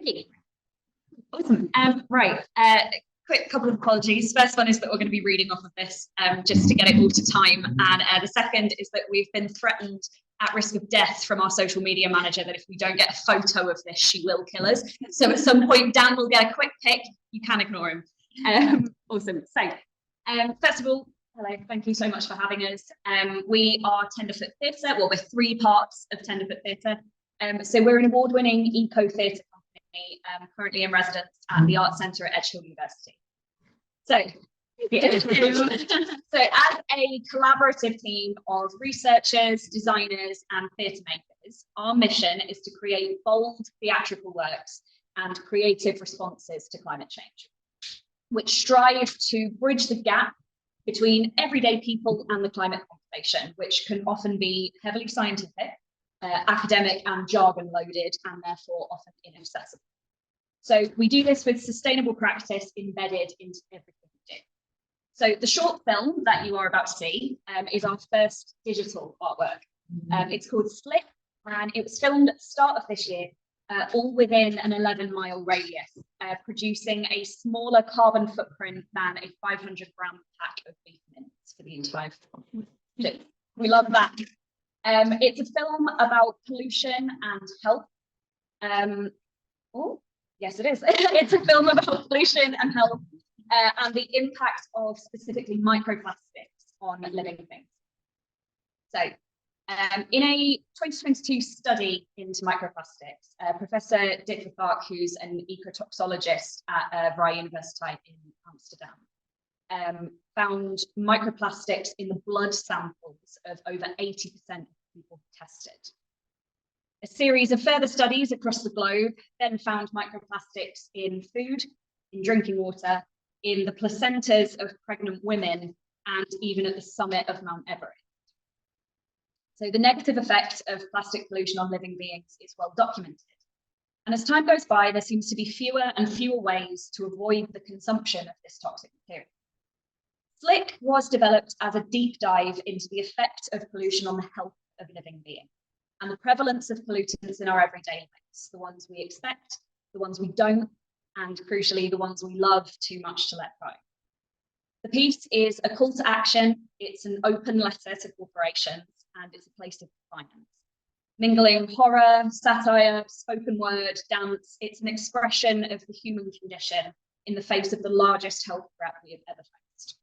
you. Awesome. Right. Quick couple of apologies. First one is that we're going to be reading off of this just to get it all to time. And the second is that we've been threatened at risk of death from our social media manager that if we don't get a photo of this, she will kill us. So at some point, Dan will get a quick pic. You can ignore him. Awesome. So first of all, hello. Thank you so much for having us. We are Tenderfoot Theatre. Well, we're 3 parts of Tenderfoot Theatre. So we're an award-winning eco-theatre company, currently in residence at the Arts Centre at Edgehill University. So, so as a collaborative team of researchers, designers and theatre makers, our mission is to create bold theatrical works and creative responses to climate change, which strive to bridge the gap between everyday people and the climate conversation, which can often be heavily scientific, academic and jargon loaded, and therefore often inaccessible. So we do this with sustainable practice embedded into everything we do. So the short film that you are about to see is our first digital artwork. It's called Slick, and it was filmed at the start of this year, all within an 11-mile radius, producing a smaller carbon footprint than a 500-gram pack of beef mince for the entire film. We love that. It's a film about pollution and health. Oh, yes, it is. It's a film about pollution and health and the impact of specifically microplastics on living things. So in a 2022 study into microplastics, Professor Dick Clark, who's an ecotoxologist at Vrije Universiteit in Amsterdam, found microplastics in the blood samples of over 80% of people tested. A series of further studies across the globe then found microplastics in food, in drinking water, in the placentas of pregnant women, and even at the summit of Mount Everest. So the negative effect of plastic pollution on living beings is well documented. And as time goes by, there seems to be fewer and fewer ways to avoid the consumption of this toxic material. Slick was developed as a deep dive into the effect of pollution on the health of living beings and the prevalence of pollutants in our everyday lives, the ones we expect, the ones we don't, and crucially, the ones we love too much to let go. The piece is a call to action, it's an open letter to corporations, and it's a place of defiance. Mingling horror, satire, spoken word, dance, it's an expression of the human condition in the face of the largest health threat we have ever faced.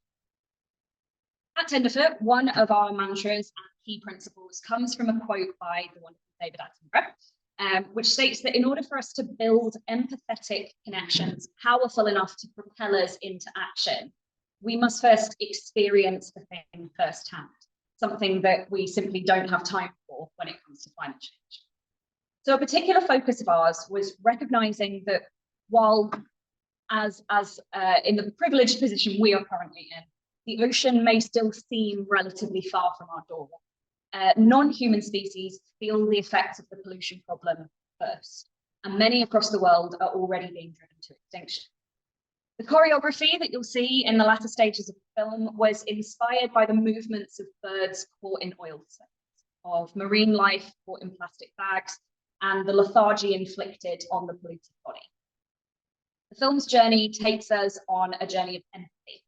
At Tenderfoot, one of our mantras and key principles comes from a quote by the wonderful David Attenborough, which states that in order for us to build empathetic connections powerful enough to propel us into action, we must first experience the thing firsthand, something that we simply don't have time for when it comes to climate change. So a particular focus of ours was recognizing that while as in the privileged position we are currently in, the ocean may still seem relatively far from our door, non-human species feel the effects of the pollution problem first, and many across the world are already being driven to extinction. The choreography that you'll see in the latter stages of the film was inspired by the movements of birds caught in oil spills, of marine life caught in plastic bags, and the lethargy inflicted on the polluted body. The film's journey takes us on a journey of empathy,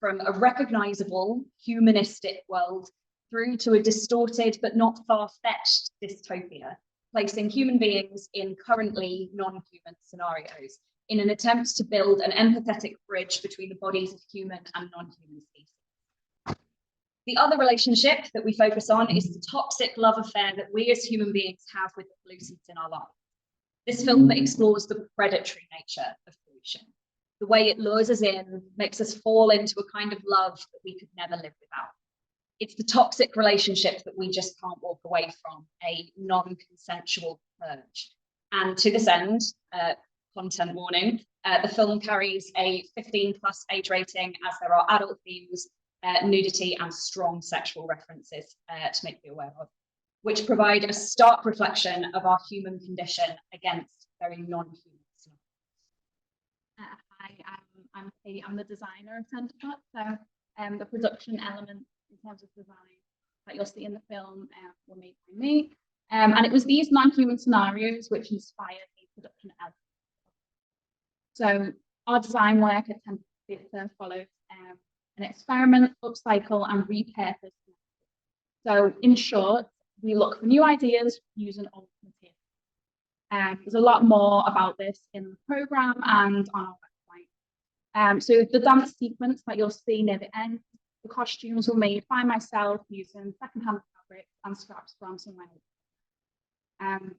from a recognizable humanistic world through to a distorted but not far-fetched dystopia, placing human beings in currently non-human scenarios in an attempt to build an empathetic bridge between the bodies of human and non-human species. The other relationship that we focus on is the toxic love affair that we as human beings have with the pollutants in our lives. This film explores the predatory nature of pollution, the way it lures us in, makes us fall into a kind of love that we could never live without. It's the toxic relationship that we just can't walk away from, a non-consensual purge. And to this end, content warning, the film carries a 15+ age rating, as there are adult themes, nudity and strong sexual references to make you aware of, which provide a stark reflection of our human condition against very non-human scenarios. Hi, I'm Kate. I'm the designer of Tenderfoot. So the production elements in terms of design that you'll see in the film were made by me. And it was these non-human scenarios which inspired the production elements So our design work at Temple Theatre follows an experiment, upcycle and repurpose. So in short, we look for new ideas using old materials. There's a lot more about this in the programme and on our website. So the dance sequence that you'll see near the end, the costumes were made by myself using second-hand fabric and scraps from somewhere.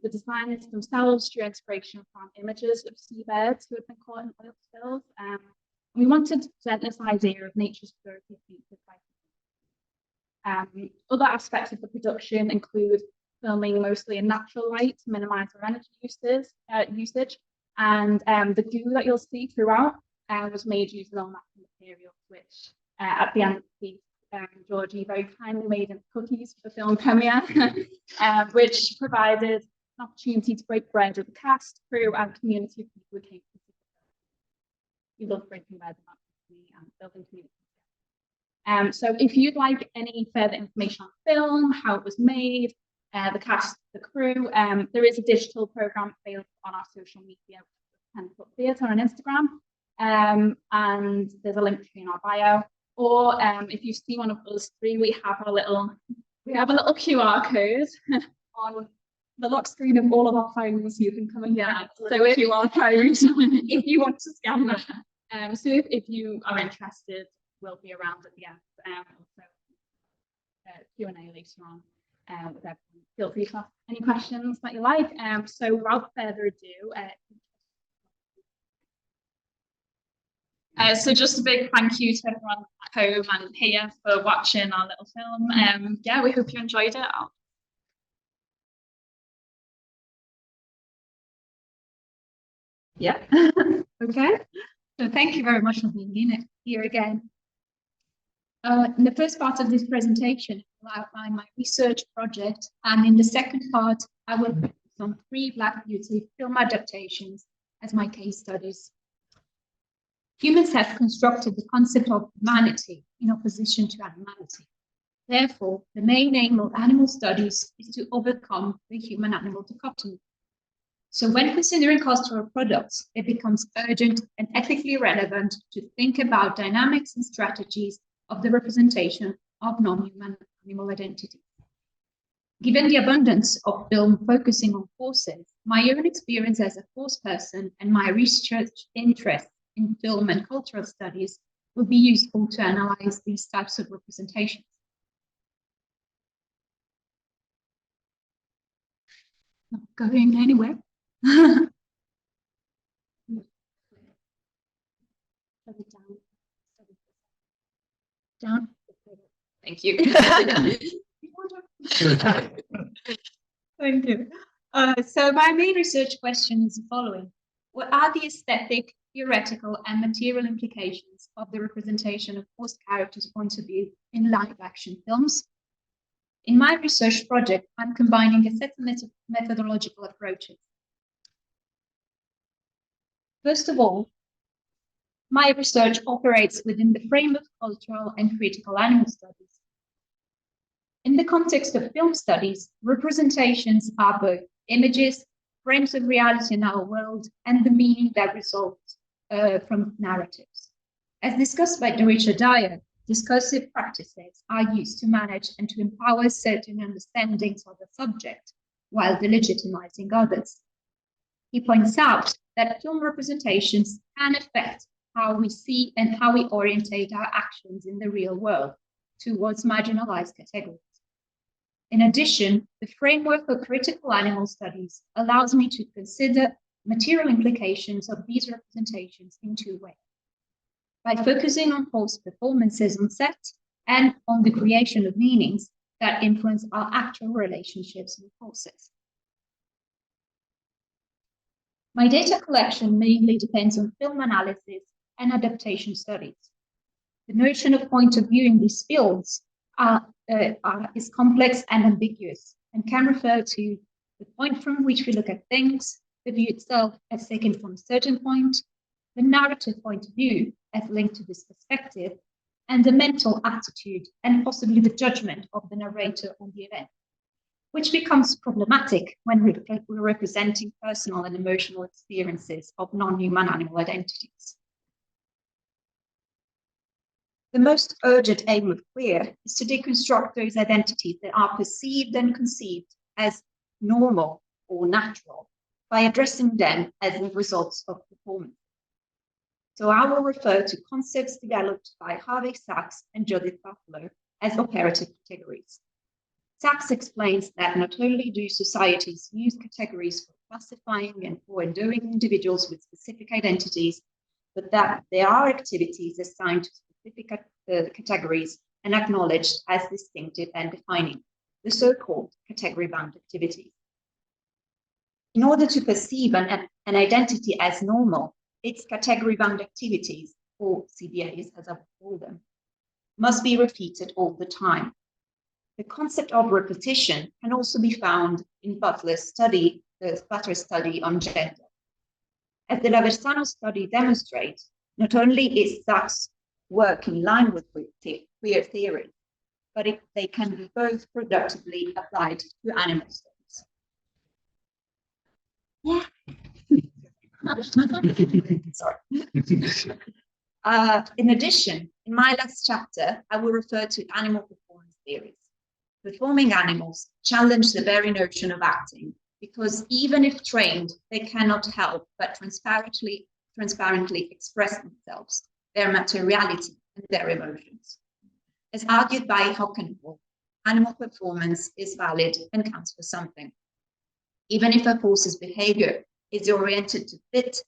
The designers themselves drew inspiration from images of seabirds who had been caught in oil spills. We wanted to present this idea of nature's purity featured by other aspects of the production include filming mostly in natural light to minimise our energy usage. And the goo that you'll see throughout was made using all natural materials, which at the end of the piece, Georgie very kindly made into cookies for the film premiere, which provided an opportunity to break bread with the cast, crew, and community of people who came to see the film. We love breaking bread and building community. So if you'd like any further information on the film, how it was made, the cast, the crew, there is a digital programme available on our social media, Temple Theatre on Instagram, and there's a link in our bio. Or if you see one of us three, we have a little QR code on the lock screen of all of our phones. You can come and get so QR code if you want to scan that. So if you are interested, we'll be around at the end. Also Q&A later on. Feel free to ask any questions that you like. So without further ado. So just a big thank you to everyone at home and here for watching our little film. Yeah, we hope you enjoyed it. Yeah. Okay. So thank you very much for being here again. In the first part of this presentation, I'll outline my research project, and in the second part, I will focus on 3 Black Beauty film adaptations as my case studies. Humans have constructed the concept of humanity in opposition to animality. Therefore, the main aim of animal studies is to overcome the human-animal dichotomy. So when considering cultural products, it becomes urgent and ethically relevant to think about dynamics and strategies of the representation of non-human animal identity. Given the abundance of film focusing on horses, my own experience as a horse person and my research interest in film and cultural studies will be useful to analyze these types of representations. Not going anywhere. Down. Thank you. Thank you. So my main research question is the following. What are the aesthetic, theoretical, and material implications of the representation of horse characters' points of view in live-action films? In my research project, I'm combining a set of methodological approaches. First of all, my research operates within the frame of cultural and critical animal studies. In the context of film studies, representations are both images, frames of reality in our world, and the meaning that results from narratives. As discussed by Richard Dyer, discursive practices are used to manage and to empower certain understandings of the subject while delegitimizing others. He points out that film representations can affect how we see and how we orientate our actions in the real world towards marginalized categories. In addition, the framework of critical animal studies allows me to consider material implications of these representations in 2 ways. By focusing on horse performances on set and on the creation of meanings that influence our actual relationships with horses. My data collection mainly depends on film analysis and adaptation studies. The notion of point of view in these fields is complex and ambiguous and can refer to the point from which we look at things, the view itself as taken from a certain point, the narrative point of view as linked to this perspective, and the mental attitude and possibly the judgment of the narrator on the event. which becomes problematic when we're representing personal and emotional experiences of non-human animal identities. The most urgent aim of queer is to deconstruct those identities that are perceived and conceived as normal or natural by addressing them as the results of performance. So I will refer to concepts developed by Harvey Sachs and Judith Buffalo as operative categories. Sachs explains that not only do societies use categories for classifying and for enduring individuals with specific identities, but that there are activities assigned to specific categories and acknowledged as distinctive and defining, the so-called category-bound activities. In order to perceive an identity as normal, its category-bound activities, or CBAs as I would call them, must be repeated all the time. The concept of repetition can also be found in Butler's study, the Butler study on gender. As the Laversano study demonstrates, not only is Sachs' work in line with queer theory, but they can be both productively applied to animal studies. Yeah. Sorry. In addition, in my last chapter, I will refer to animal performance theories. Performing animals challenge the very notion of acting, because even if trained, they cannot help but transparently express themselves, their materiality, and their emotions. As argued by Hockenwald, animal performance is valid and counts for something. Even if a horse's behavior is oriented to fit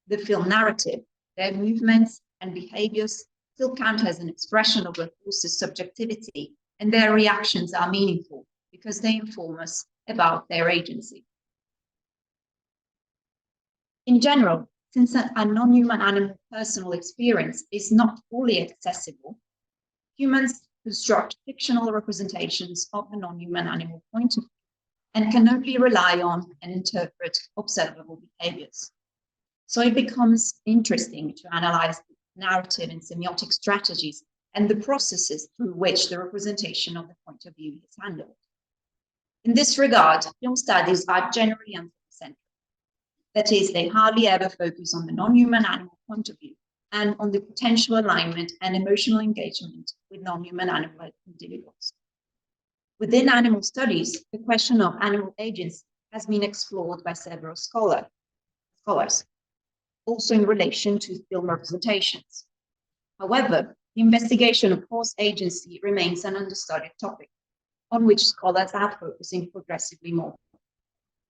the film narrative, their movements and behaviors still count as an expression of a horse's subjectivity, and their reactions are meaningful because they inform us about their agency. In general, since a non-human animal personal experience is not fully accessible, humans construct fictional representations of the non-human animal point of view and can only rely on and interpret observable behaviors. So it becomes interesting to analyze the narrative and semiotic strategies and the processes through which the representation of the point of view is handled. In this regard, film studies are generally anthropocentric. That is, they hardly ever focus on the non-human animal point of view and on the potential alignment and emotional engagement with non-human animal individuals. Within animal studies, the question of animal agency has been explored by several scholars, also in relation to film representations. However, the investigation of horse agency remains an understudied topic, on which scholars are focusing progressively more.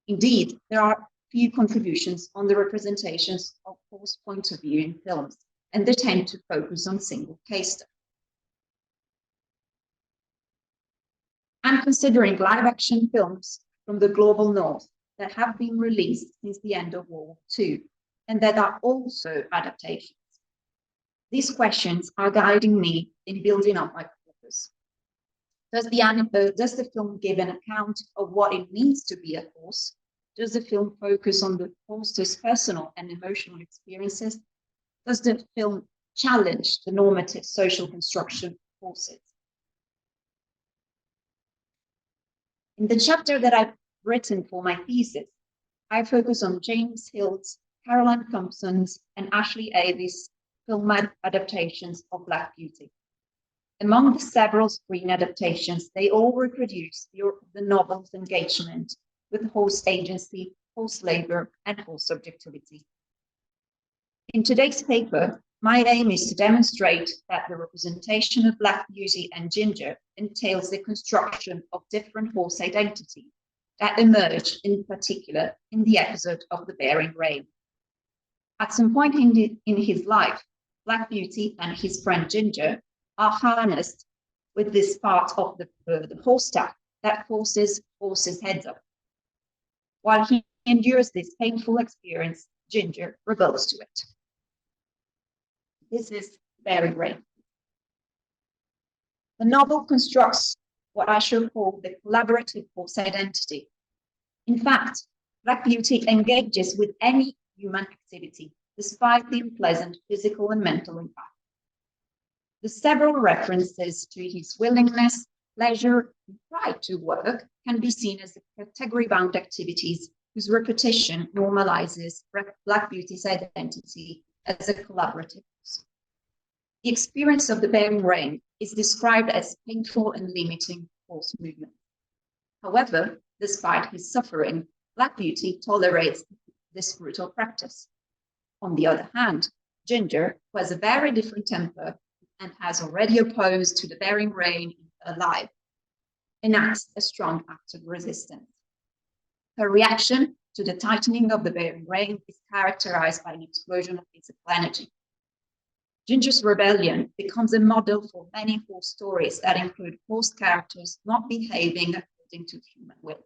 Indeed, there are few contributions on the representations of horse point of view in films, and they tend to focus on single case studies. I'm considering live-action films from the global north that have been released since the end of World War II, and that are also adaptations. These questions are guiding me in building up my corpus. Does the film give an account of what it means to be a horse? Does the film focus on the horse's personal and emotional experiences? Does the film challenge the normative social construction of horses? In the chapter that I've written for my thesis, I focus on James Hill's, Caroline Thompson's, and Ashley Avis' film adaptations of Black Beauty. Among the several screen adaptations, they all reproduce the novel's engagement with horse agency, horse labor, and horse subjectivity. In today's paper, my aim is to demonstrate that the representation of Black Beauty and Ginger entails the construction of different horse identities that emerge, in particular, in the episode of The Bearing Rein. At some point in his life, Black Beauty and his friend Ginger are harnessed with this part of the horse tack that forces horses' heads up. While he endures this painful experience, Ginger rebels to it. This is Bearing Rein. The novel constructs what I shall call the collaborative horse identity. In fact, Black Beauty engages with any human activity, despite the unpleasant physical and mental impact. The several references to his willingness, pleasure, and pride to work can be seen as category-bound activities whose repetition normalizes Black beauty's identity as a collaborative force. The experience of the bearing rein is described as painful and limiting force movement. However, despite his suffering, Black beauty tolerates this brutal practice. On the other hand, Ginger, who has a very different temper and has already opposed to the bearing rein in her life, enacts a strong act of resistance. Her reaction to the tightening of the bearing rein is characterized by an explosion of physical energy. Ginger's rebellion becomes a model for many horse stories that include horse characters not behaving according to human will.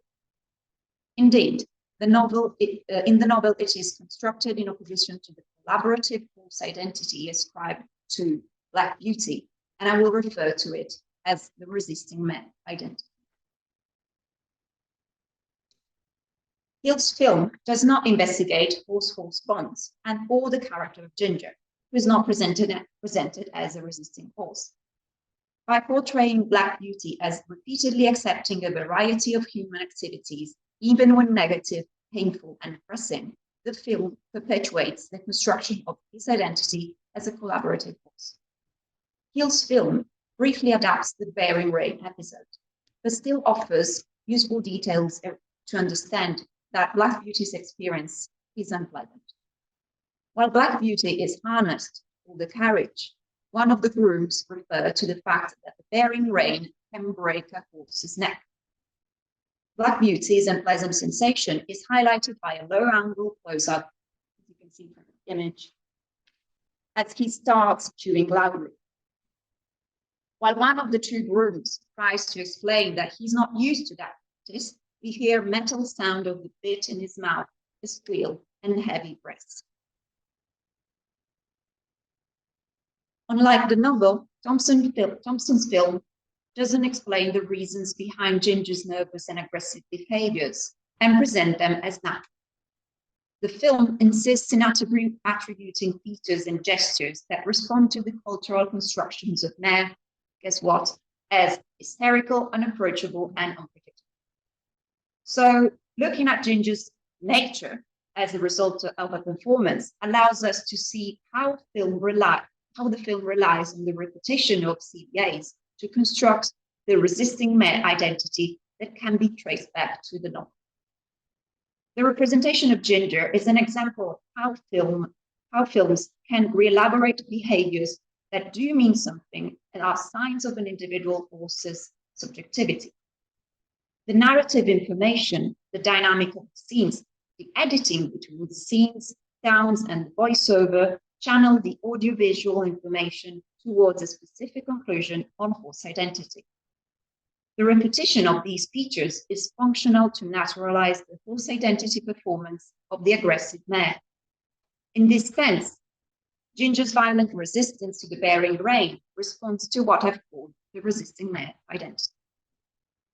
Indeed, in the novel, it is constructed in opposition to the collaborative horse identity ascribed to Black beauty, and I will refer to it as the resisting mare identity. Hill's film does not investigate horse-horse bonds and or the character of Ginger, who is not presented as a resisting horse. By portraying Black beauty as repeatedly accepting a variety of human activities, even when negative, painful, and pressing, the film perpetuates the construction of his identity as a collaborative force. Hill's film briefly adapts the bearing rein episode, but still offers useful details to understand that Black beauty's experience is unpleasant. While Black beauty is harnessed for the carriage, one of the grooms referred to the fact that the bearing rein can break a horse's neck. Black beauty's unpleasant sensation is highlighted by a low-angle close-up, as you can see from the image, as he starts chewing loudly. While one of the two grooms tries to explain that he's not used to that practice, we hear metal sound of the bit in his mouth, a squeal, and heavy breaths. Unlike the novel, Thompson's film doesn't explain the reasons behind Ginger's nervous and aggressive behaviors and present them as natural. The film insists in attributing features and gestures that respond to the cultural constructions of mare, guess what, as hysterical, unapproachable, and unpredictable. So looking at Ginger's nature as a result of a performance allows us to see how the film relies on the repetition of CBAs to construct the resisting mare identity that can be traced back to the novel. The representation of Ginger is an example of how films can re-elaborate behaviors that do mean something and are signs of an individual horse's subjectivity. The narrative information, the dynamic of the scenes, the editing between the scenes, sounds, and the voiceover channel the audiovisual information towards a specific conclusion on horse identity. The repetition of these features is functional to naturalize the horse identity performance of the aggressive mare. In this sense, Ginger's violent resistance to the bearing rein responds to what I've called the resisting mare identity.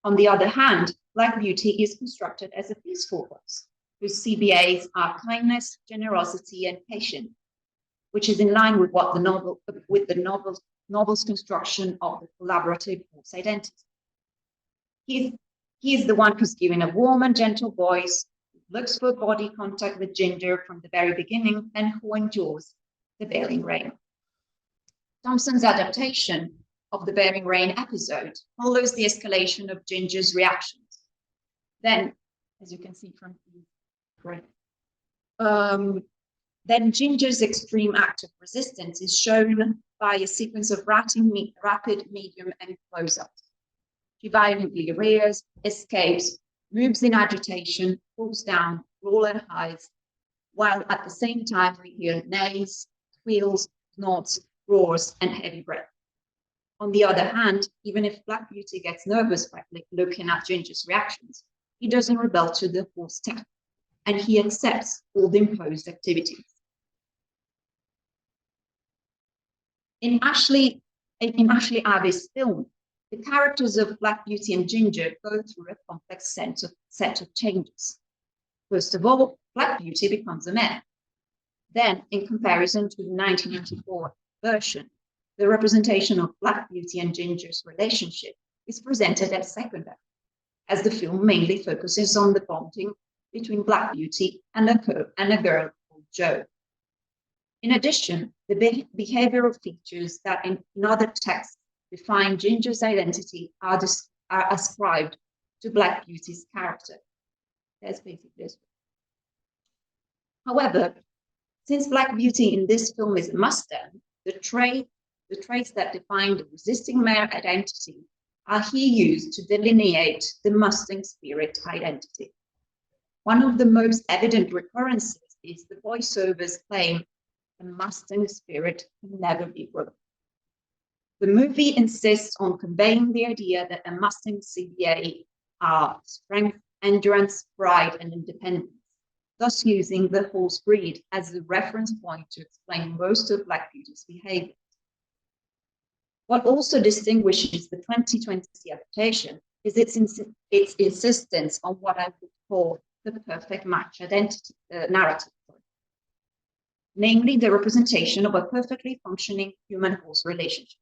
On the other hand, Black beauty is constructed as a peaceful horse, whose CBAs are kindness, generosity, and patience, which is in line with what the novel's construction of the collaborative horse identity. He is the one who's given a warm and gentle voice, who looks for body contact with Ginger from the very beginning, and who endures the bearing rein. Thompson's adaptation of the bearing rein episode follows the escalation of Ginger's reactions. Then, as you can see from the then Ginger's extreme act of resistance is shown by a sequence of rapid, medium, and close-ups. She violently rears, escapes, moves in agitation, falls down, roll and hides, while at the same time we hear neighs, squeals, snorts, roars, and heavy breath. On the other hand, even if Black beauty gets nervous by looking at Ginger's reactions, he doesn't rebel to the horse tap, and he accepts all the imposed activities. In Ashley Abbey's film, the characters of Black beauty and Ginger go through a complex set of changes. First of all, Black beauty becomes a mare. Then, in comparison to the 1994 version, the representation of Black beauty and Ginger's relationship is presented as secondary. as the film mainly focuses on the bonding between Black Beauty and a girl called Jo. In addition, the behavioral features that in other texts define Ginger's identity are ascribed to Black Beauty's character. That's basically this. However, since Black Beauty in this film is a Mustang, the traits that define the resisting male identity are here used to delineate the Mustang spirit identity. One of the most evident recurrences is the voiceover's claim the Mustang spirit can never be broken. The movie insists on conveying the idea that a Mustang CBA are strength, endurance, pride, and independence, thus using the horse breed as a reference point to explain most of Black Beauty's behavior. What also distinguishes the 2020 adaptation is its insistence on what I would call the perfect match identity narrative, namely the representation of a perfectly functioning human-horse relationship.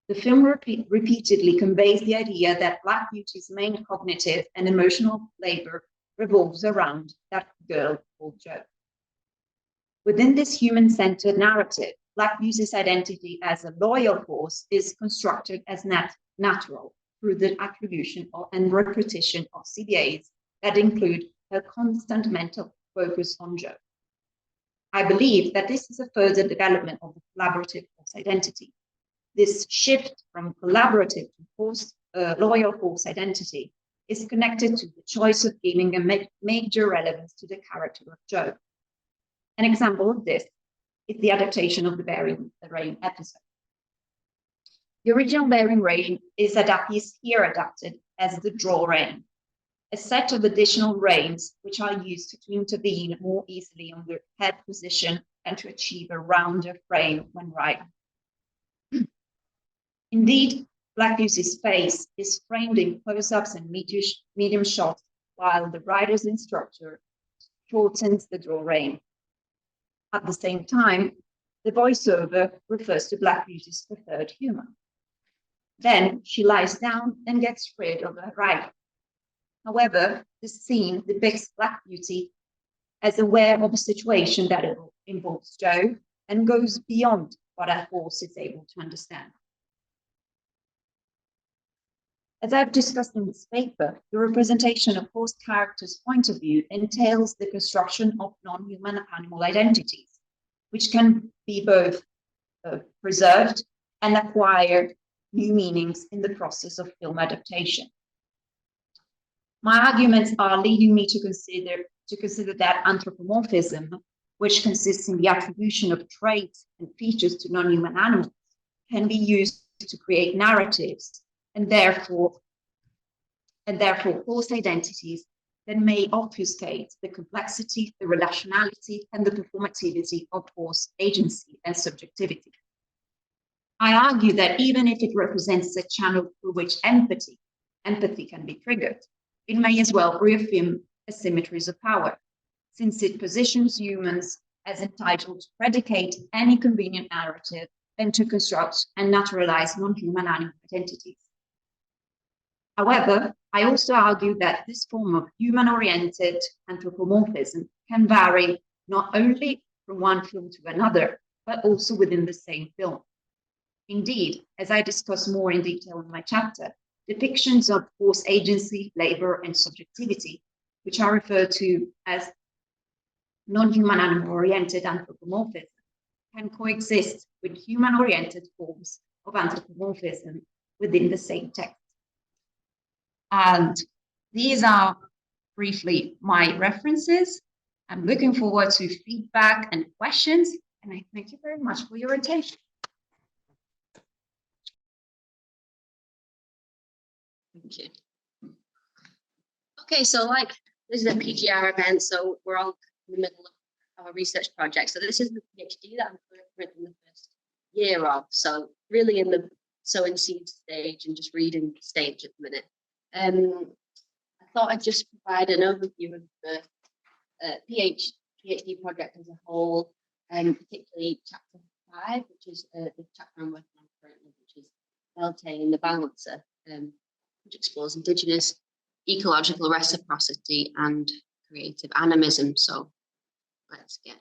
The film repeatedly conveys the idea that Black Beauty's main cognitive and emotional labor revolves around that girl called Jo. Within this human-centered narrative, Black Beauty's identity as a loyal horse is constructed as natural through the attribution and repetition of CBAs that include a constant mental focus on Jo. I believe that this is a further development of the collaborative horse identity. This shift from collaborative to loyal horse identity is connected to the choice of giving a major relevance to the character of Jo. An example of this is the adaptation of the Bearing the Rain episode. The original Bearing Rain is here adapted as the Draw Rein, a set of additional reins which are used to intervene more easily on the head position and to achieve a rounder frame when riding. Indeed, Black Beauty's face is framed in close-ups and medium shots, while the rider's instructor shortens the draw rein. At the same time, the voiceover refers to Black Beauty's preferred humor. Then she lies down and gets rid of her rider. However, this scene depicts Black Beauty as aware of a situation that involves Jo and goes beyond what a horse is able to understand. As I've discussed in this paper, the representation of horse characters' point of view entails the construction of non-human animal identities, which can be both preserved and acquire new meanings in the process of film adaptation. My arguments are leading me to consider that anthropomorphism, which consists in the attribution of traits and features to non-human animals, can be used to create narratives and therefore horse identities that may obfuscate the complexity, the relationality, and the performativity of horse agency and subjectivity. I argue that even if it represents a channel through which empathy can be triggered, it may as well reaffirm asymmetries of power, since it positions humans as entitled to predicate any convenient narrative and to construct and naturalize non-human animal identities. However, I also argue that this form of human-oriented anthropomorphism can vary not only from one film to another, but also within the same film. Indeed, as I discuss more in detail in my chapter, depictions of horse agency, labor, and subjectivity, which are referred to as non-human animal-oriented anthropomorphism, can coexist with human-oriented forms of anthropomorphism within the same text. And these are briefly my references. I'm looking forward to feedback and questions, and I thank you very much for your attention. Thank you. Okay, so like this is a PGR event, so we're all in the middle of our research project. So this is the PhD that I'm currently in the first year of. So really in the sowing seed stage and just reading stage at the minute. I thought I'd just provide an overview of the PhD project as a whole, particularly chapter 5, which is the chapter I'm working on currently, which is Beltane the Balancer, which explores Indigenous ecological reciprocity and creative animism. So let's get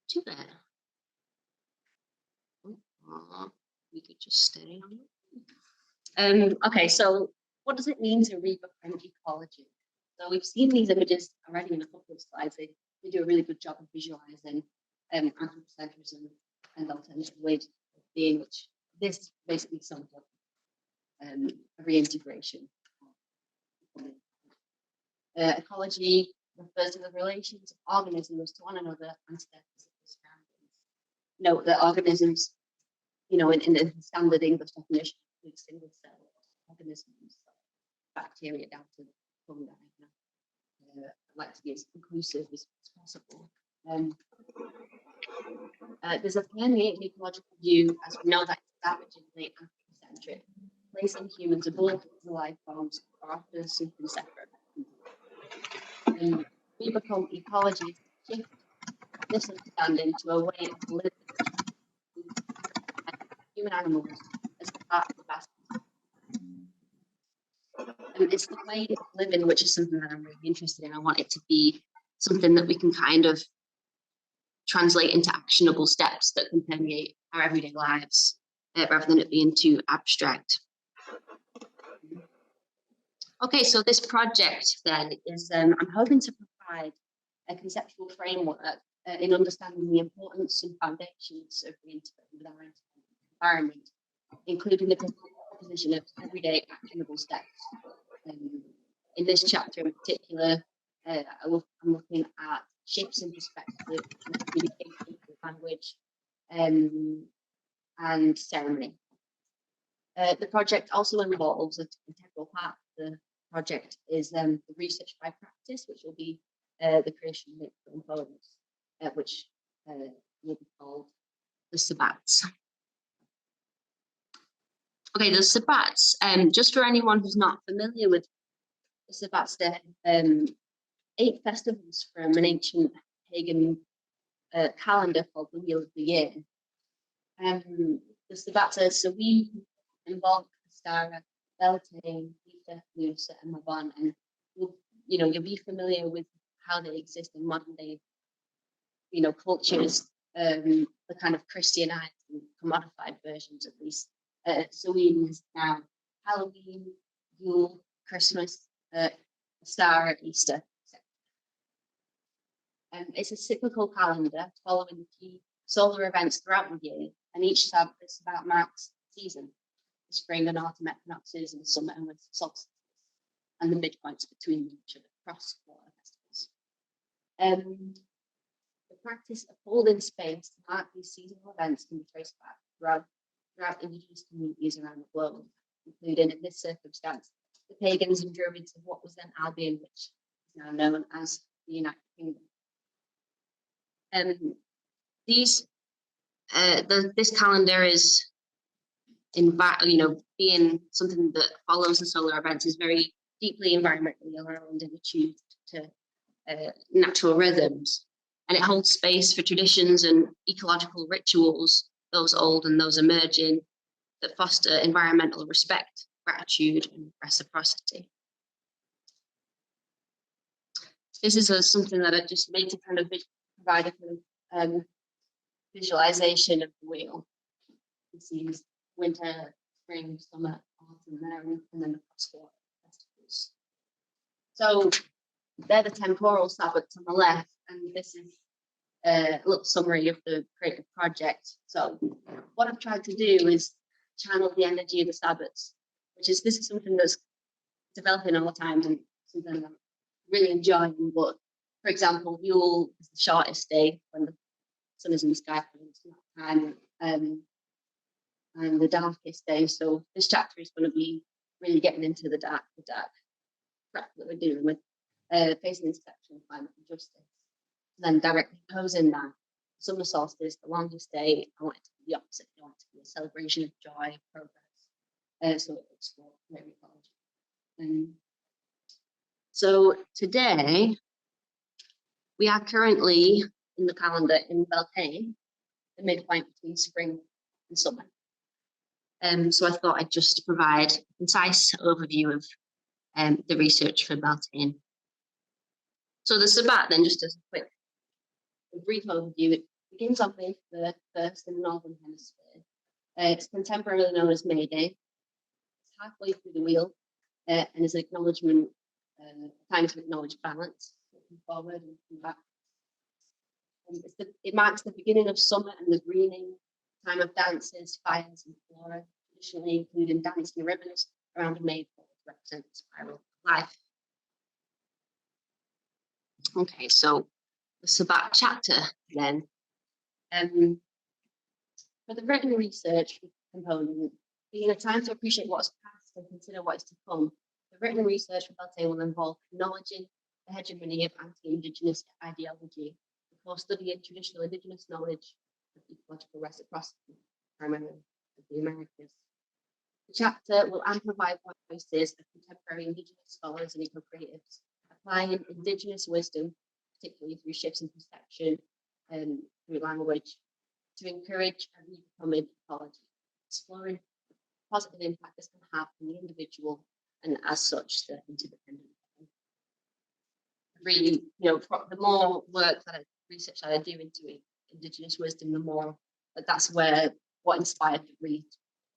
to that. We could just stay on. Okay, so what does it mean to rebefriend ecology? So we've seen these images already in a couple of slides. They do a really good job of visualizing anthropocentrism and alternative ways of being, which this basically sums up a reintegration. Ecology refers to the relations of organisms to one another and to their physical surroundings. Note that organisms, in the standard English definition, include single cell organisms, bacteria down to fungi. I'd like to be as inclusive as possible. There's a permeating ecological view, as we know, that it's savagely anthropocentric, placing humans above the life forms or often something separate. We become ecology shift this understanding to a way of living human animals as part of the vast. And it's the way of living, which is something that I'm really interested in. I want it to be something that we can kind of translate into actionable steps that can permeate our everyday lives, rather than it being too abstract. Okay, so this project then is, I'm hoping to provide a conceptual framework in understanding the importance and foundations of reintegrating with our environment, including the proposition of everyday actionable steps. In this chapter in particular, I'm looking at shapes and perspective, communication, language, and ceremony. The project also involves an integral part of the project is the research by practice, which will be the creation of film poems, which will be called the Sabbats. Okay, the Sabbats, just for anyone who's not familiar with the Sabbats, they're 8 festivals from an ancient pagan calendar called the Wheel of the Year. The Sabbats are Samhain, Involk, Astara, Beltane, Lita, Lusa, and Mabon, and you'll be familiar with how they exist in modern day, cultures, the kind of Christianized and commodified versions of these. Samhain is now Halloween, Yule, Christmas, Astara, Easter. It's a cyclical calendar following the key solar events throughout the year, and each Sabbat marks season. The spring and autumn equinoxes, and summer and winter solstices, and the midpoints between each other across water festivals. The practice of holding space to mark these seasonal events can be traced back throughout indigenous communities around the globe, including in this circumstance the pagans and druids of what was then Albion, which is now known as the United Kingdom. This calendar is, being something that follows the solar events, is very deeply environmentally aligned and attuned to natural rhythms, and it holds space for traditions and ecological rituals, those old and those emerging, that foster environmental respect, gratitude, and reciprocity. This is something that I just made to kind of provide a kind of visualization of the wheel. You see winter, spring, summer, autumn, and then the cross-water festivals. So they're the temporal Sabbats on the left, and this is a little summary of the creative project. So what I've tried to do is channel the energy of the Sabbats, this is something that's developing all the time and something I'm really enjoying. But for example, Yule is the shortest day when the sun is in the sky for that time, and the darkest day. So this chapter is going to be really getting into the dark prep that we're doing with facing intersection of climate and justice. And then directly opposing that, summer solstice, the longest day, I want it to be the opposite. I want it to be a celebration of joy, progress. So it explores ecology. So today, we are currently in the calendar in Beltane, the midpoint between spring and summer. So I thought I'd just provide a concise overview of the research for Beltane. So the Sabbat, then, just as a brief overview, it begins on May 1st in the Northern Hemisphere. It's contemporarily known as May Day. It's halfway through the wheel and is an acknowledgement, time to acknowledge balance, looking forward and looking back. It marks the beginning of summer and the greening, time of dances, fires and flora, traditionally including dancing ribbons around a maypole to represent the spiral of life. Okay, so the Sabbat chapter then. For the written research component, being a time to appreciate what's past and consider what is to come, the written research for Beltane will involve acknowledging the hegemony of anti-Indigenous ideology before studying traditional Indigenous knowledge of ecological reciprocity, primarily of the Americas. The chapter will amplify voices of contemporary Indigenous scholars and eco-creatives, applying Indigenous wisdom, particularly through shifts in perception and through language, to encourage a rebecoming ecology, exploring the positive impact this can have on the individual and, as such, the interdependent. Really, the more work research that I do into Indigenous wisdom, the more that's what inspired the read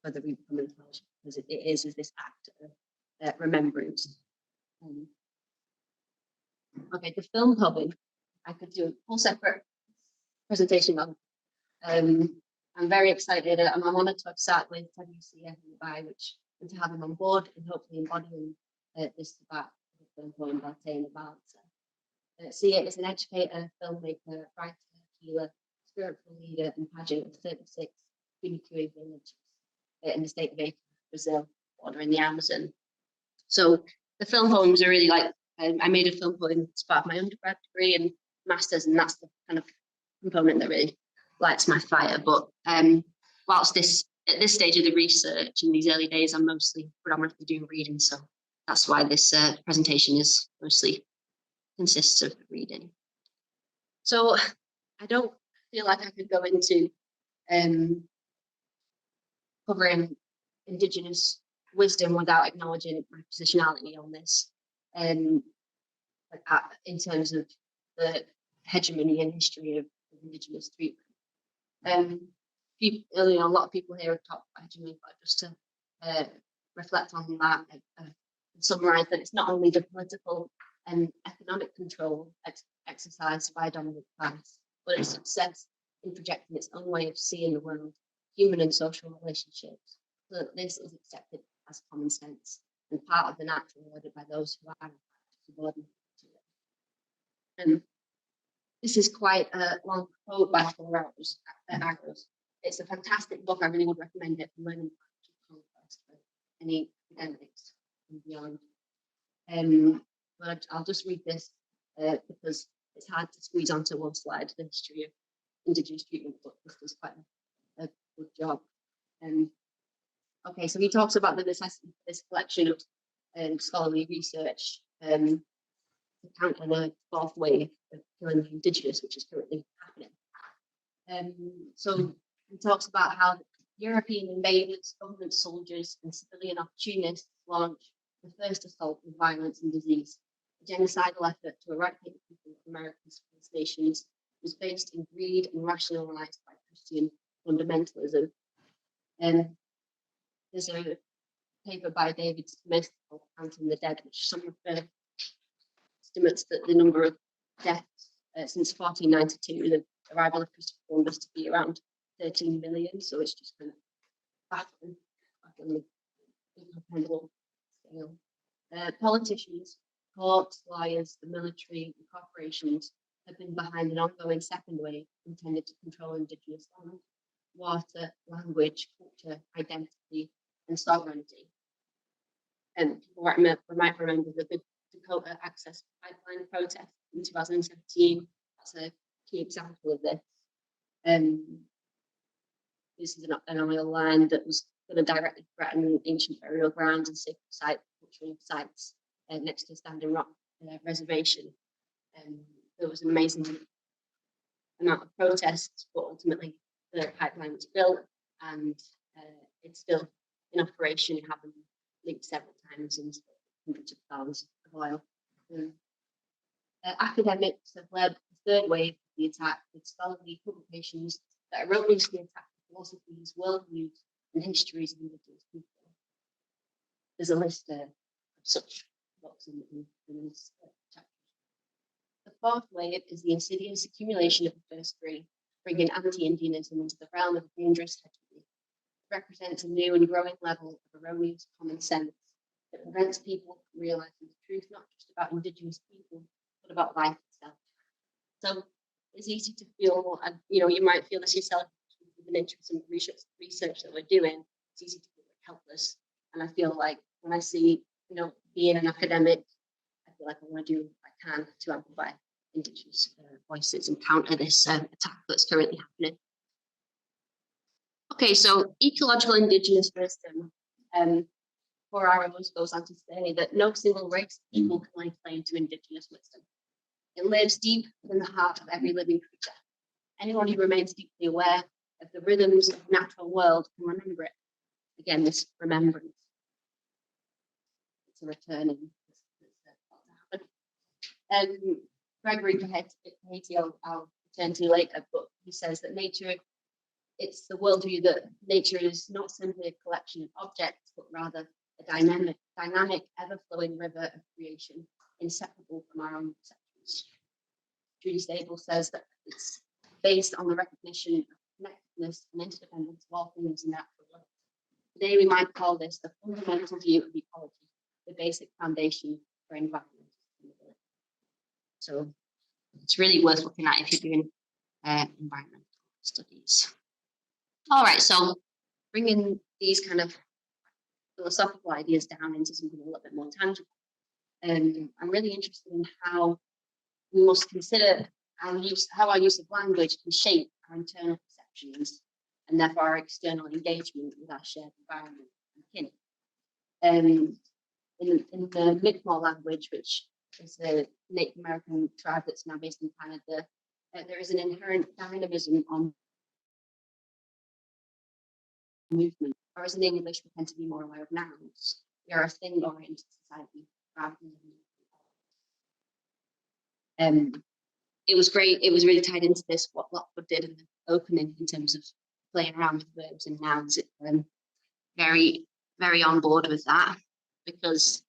for the rebecoming ecology, because it is this act of remembrance. Okay, the film poem, I could do a whole separate presentation on. I'm very excited. I'm honoured to have sat with WCF by and to have him on board and hopefully embodying this about the film poem Beltane about. Sia is an educator, filmmaker, writer, healer, spiritual leader, and pageant of 36 Quiniquiri villages in the state of Brazil, bordering the Amazon. So the film poems are really like, I made a film poem as part of my undergrad degree and master's, and that's the kind of component that really lights my fire. But whilst at this stage of the research in these early days, I'm predominantly doing reading, so that's why this presentation is mostly consists of reading. So I don't feel like I could go into covering Indigenous wisdom without acknowledging my positionality on this, in terms of the hegemony and history of Indigenous treatment. A lot of people here have talked about hegemony, but just to reflect on that and summarise that it's not only the political and economic control exercised by a dominant class, but its success in projecting its own way of seeing the world, human and social relationships, so that this is accepted as common sense and part of the natural order by those who are subordinate to it. And this is quite a long quote by Agros. It's a fantastic book. I really would recommend it for learning conquest for any academics and beyond. But I'll just read this because it's hard to squeeze onto one slide the history of Indigenous treatment, but this does quite a good job. Okay, so he talks about the necessity of this collection of scholarly research to counter the fourth wave of killing the Indigenous, which is currently happening. So he talks about how European invaders, government soldiers, and civilian opportunists launched the first assault with violence and disease. The genocidal effort to eradicate people of America's First Nations was based in greed and rationalized by Christian fundamentalism. There's a paper by David Smith called Counting the Dead, which some of the estimates that the number of deaths since 1492, the arrival of Christopher Columbus, to be around 13 million. So it's just kind of baffling incomprehensible scale. Politicians, courts, lawyers, the military, and corporations have been behind an ongoing second wave intended to control Indigenous land, water, language, culture, identity, and sovereignty. And people might remember the Dakota Access Pipeline protest in 2017. That's a key example of this. This is an oil line that was going to directly threaten ancient burial grounds and sacred sites, cultural sites next to Standing Rock Reservation. There was an amazing amount of protests, but ultimately the pipeline was built and it's still in operation, having leaked several times and hundreds of thousands of oil. Academics have led the third wave of the attack with scholarly publications that erroneously attack philosophies, worldviews, and histories of indigenous people. There's a list of such books in this chapter. The fourth wave is the insidious accumulation of the first three, bringing anti-Indianism into the realm of dangerous hegemony. It represents a new and growing level of erroneous common sense that prevents people from realizing the truth, not just about indigenous people, but about life itself. So it's easy to feel, and you might feel this yourself, with an interest in research that we're doing. It's easy to feel helpless, and I feel like when I see, being an academic, I feel like I want to do what I can to amplify indigenous voices and counter this attack that's currently happening. Okay, so ecological indigenous wisdom. 4 Arrows goes on to say that no single race of people can lay claim to indigenous wisdom. It lives deep in the heart of every living creature. Anyone who remains deeply aware of the rhythms of the natural world can remember it. Again, this remembrance. It's a returning. Gregory Kaheti, I'll return to later, but he says that nature, it's the worldview that nature is not simply a collection of objects, but rather a dynamic, ever-flowing river of creation, inseparable from our own perceptions. Judy Stable says that it's based on the recognition of connectedness and interdependence of all things in natural world. Today, we might call this the fundamental view of ecology, the basic foundation for environmental sustainability. So it's really worth looking at if you're doing environmental studies. All right, so bringing these kind of philosophical ideas down into something a little bit more tangible. I'm really interested in how we must consider how our use of language can shape our internal perceptions and therefore our external engagement with our shared environment and kin. In the Mi'kmaq language, which is a Native American tribe that's now based in Canada, there is an inherent dynamism on movement, whereas in English we tend to be more aware of nouns. We are a thing-oriented society rather than it was great. It was really tied into this, what Lockwood did in the opening in terms of playing around with verbs and nouns. Very, very on board with that because,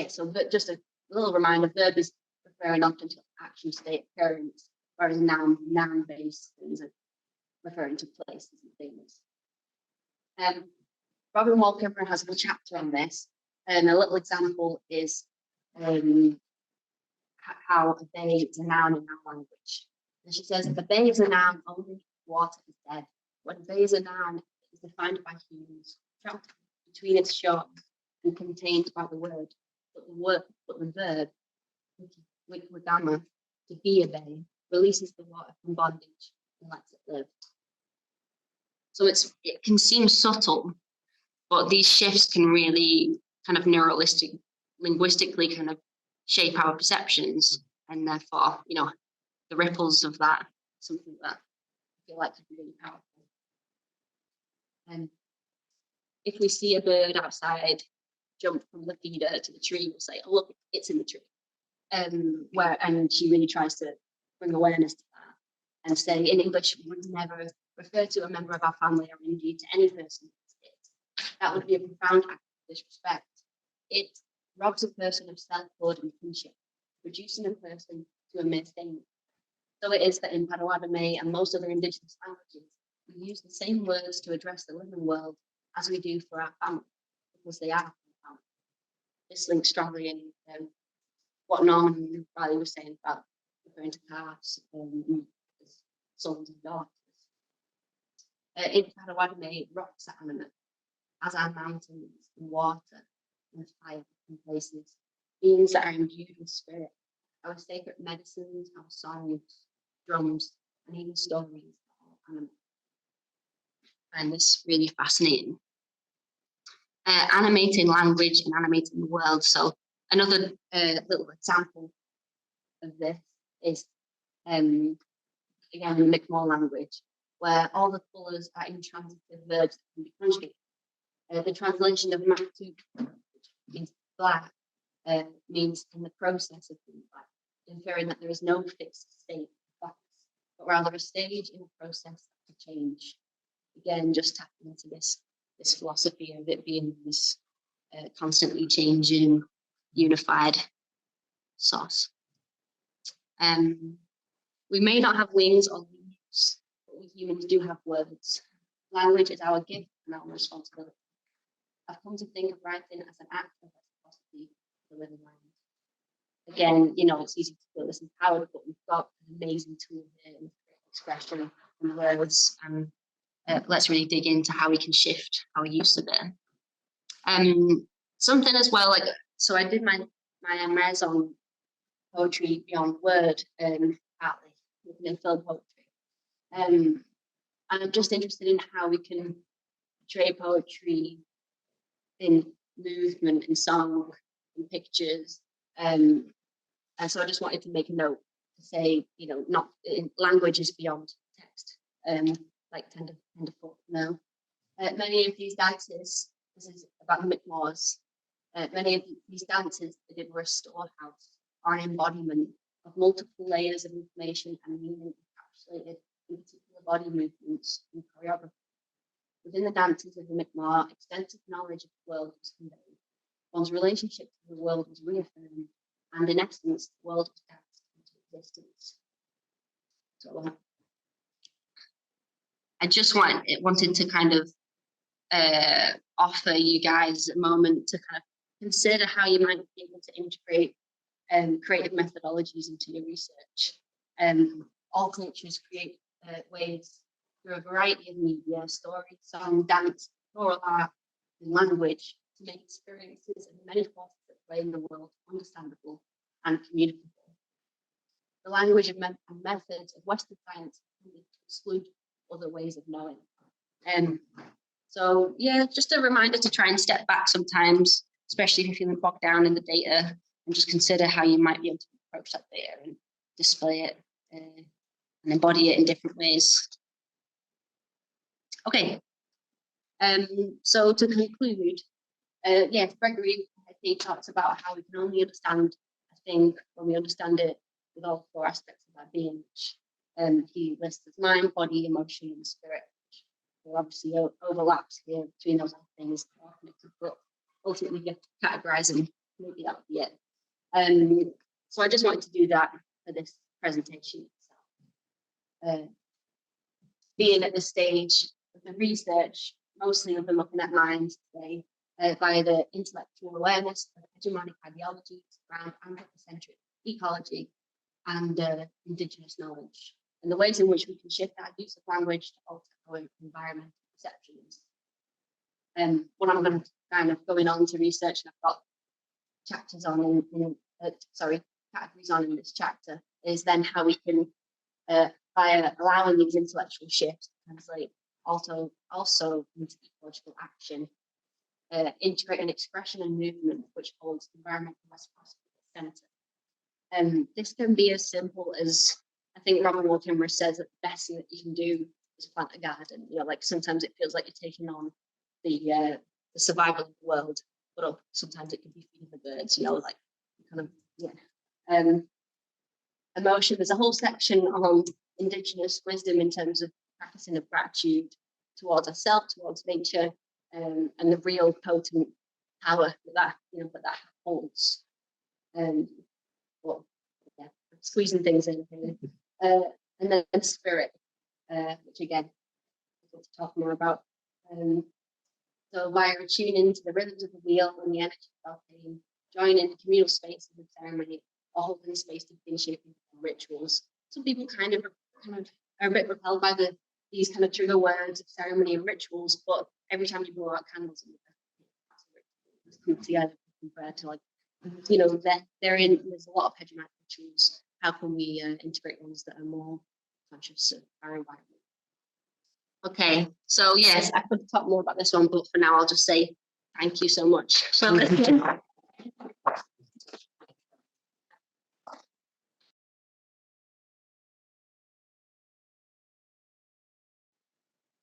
so just a little reminder, verb is referring often to action, state, occurrence, whereas noun-based things are referring to places and things. Robin Wall Kimmerer has a little chapter on this, and a little example is how a bay is a noun in our language. And she says, if a bay is a noun, only water is dead. When a bay is a noun, it is defined by humans, trapped between its shores and contained by the word. But the verb, wikwadama, to be a bay, releases the water from bondage and lets it live. So it can seem subtle, but these shifts can really kind of linguistically kind of shape our perceptions, and therefore, the ripples of that, something that I feel like could be really powerful. And if we see a bird outside jump from the feeder to the tree, we'll say, oh, look, it's in the tree. And she really tries to bring awareness to that and say, in English, we would never refer to a member of our family or indeed to any person as it. That would be a profound act of disrespect. It robs a person of selfhood and kinship, reducing a person to a mere thing. So it is that in Potawatomi and most other indigenous languages, we use the same words to address the living world as we do for our family, because they are our family. This links strongly in what Norman and Riley were saying about referring to CfHAS as sons and daughters. In Potawatomi, rocks are animate, as are mountains and water and fire in places, beings that are imbued with spirit, our sacred medicines, our songs, drums, and even stories are animate. I find this really fascinating. Animating language and animating the world. So another little example of this is, again, in the Mi'kmaq language, where all the colours are intransitive verbs that can be conjugated. The translation of Matu means black means in the process of being black, inferring that there is no fixed state of blackness, but rather a stage in a process of change. Again, just tapping into this philosophy of it being this constantly changing, unified source. We may not have wings or leaves, but we humans do have words. Language is our gift and our responsibility. I've come to think of writing as an act of reciprocity for the living mind. Again, you know, it's easy to feel disempowered, but we've got an amazing tool here in expression and words, and let's really dig into how we can shift our use of it. Something as well, like, so I did my res on poetry beyond word, partly in film poetry. And I'm just interested in how we can portray poetry in movement, in song, in pictures. And so I just wanted to make a note to say, you know, not in language is beyond text, like tender folk now. Many of these dances, this is about the Mi'kmaq, many of these dances that did were a storehouse or an embodiment of multiple layers of information and meaning encapsulated in particular body movements and choreography. Within the dances of the Mi'kmaq, extensive knowledge of the world was conveyed. One's relationship to the world was reaffirmed, and in essence, the world was danced into existence. So I just wanted to kind of offer you guys a moment to kind of consider how you might be able to integrate creative methodologies into your research. All cultures create ways through a variety of media, story, song, dance, oral art, and language to make experiences and many forces that play in the world understandable and communicable. The language and methods of Western science tend to exclude other ways of knowing. So yeah, just a reminder to try and step back sometimes, especially if you're feeling bogged down in the data, and just consider how you might be able to approach that data and display it and embody it in different ways. Okay, so to conclude, yes, Gregory, I think, talks about how we can only understand a thing when we understand it with all four aspects of our being. He lists as mind, body, emotion, and spirit. There obviously overlaps here between those things, but ultimately you have to categorize them. Maybe that would be it. So I just wanted to do that for this presentation itself. Being at this stage of the research, mostly we've been looking at minds today via the intellectual awareness of hegemonic ideologies around anthropocentric ecology and Indigenous knowledge, and the ways in which we can shift our use of language to alter our environmental perceptions. What I'm going to kind of going on to research, and I've got chapters on categories on in this chapter, is then how we can, by allowing these intellectual shifts, translate also into ecological action, integrate an expression and movement which holds environmental reciprocity at the centre. This can be as simple as, I think Robin Wall Kimmerer says that the best thing that you can do is plant a garden. You know, like sometimes it feels like you're taking on the survival of the world, but sometimes it can be feeding the birds, you know, like kind of, yeah. Emotion, there's a whole section on Indigenous wisdom in terms of practicing of gratitude towards ourselves, towards nature, and the real potent power that holds. Well, yeah, squeezing things in here. And then spirit, which again, we'll talk more about. So by tuning to the rhythms of the wheel and the energy of pain, joining the communal spaces of ceremony, or holding space to begin shaping rituals. Some people kind of are a bit repelled by these kind of trigger words of ceremony and rituals, but every time you blow out candles, it's come together compared to, like, you know, there's a lot of hegemonic rituals. How can we integrate ones that are more conscious of our environment? Okay, so yes, I could talk more about this one, but for now I'll just say thank you so much for listening.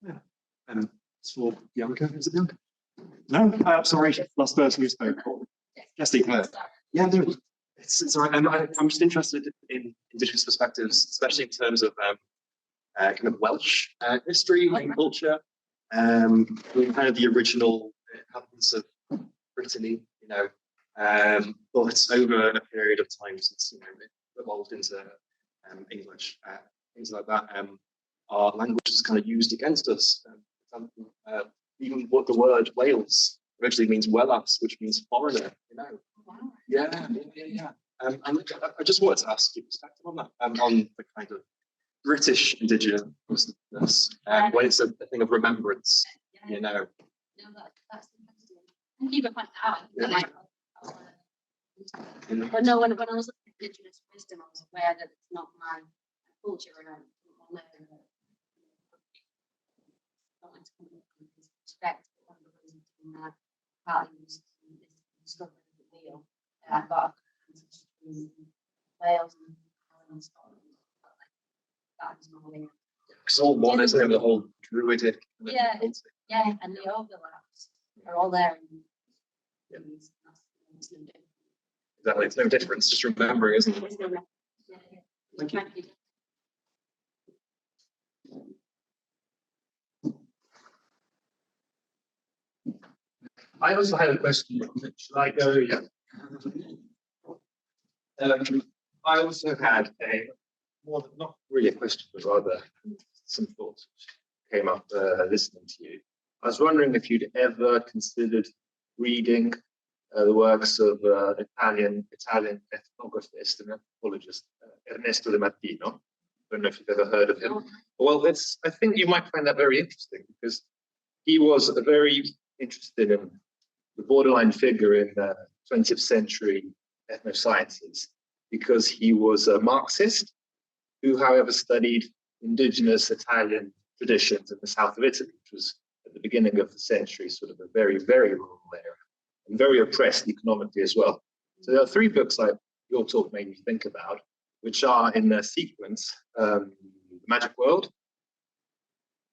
Yeah, and it's for Bianca. Is it Bianca? No, sorry, last person who spoke. Yes, Steve. Yeah, no, it's all right. I'm just interested in Indigenous perspectives, especially in terms of kind of Welsh history and culture. Kind of the original inhabitants of Brittany, you know, but over a period of time since, you know, it evolved into English, things like that. Our language is kind of used against us. For example, even what the word Wales originally means Wellas, which means foreigner, you know. Yeah. And I just wanted to ask your perspective on that, on the kind of British Indigenousness, when it's a thing of remembrance, you know. No, that's interesting. And even find out. Yeah. But no, when I was looking at Indigenous wisdom, I was aware that it's not my culture and I don't want to respect one of the reasons in that values is struggling with the deal. I've got in Wales and Scotland. That is my way. Because all one is the whole druidic. Yeah, and the overlaps are all there. Yeah. Exactly, it's no difference, just remembering, isn't it? Thank you. I also had a question. Should I go? Yeah. I also had not really a question, but rather some thoughts which came up listening to you. I was wondering if you'd ever considered reading the works of Italian ethnographist and anthropologist Ernesto De Martino. I don't know if you've ever heard of him. Well, I think you might find that very interesting because he was very interested in the borderline figure in 20th century ethnosciences because he was a Marxist who, however, studied indigenous Italian traditions in the south of Italy, which was at the beginning of the century, sort of a very, very rural area and very oppressed economically as well. So there are three books your talk made me think about, which are in their sequence, The Magic World.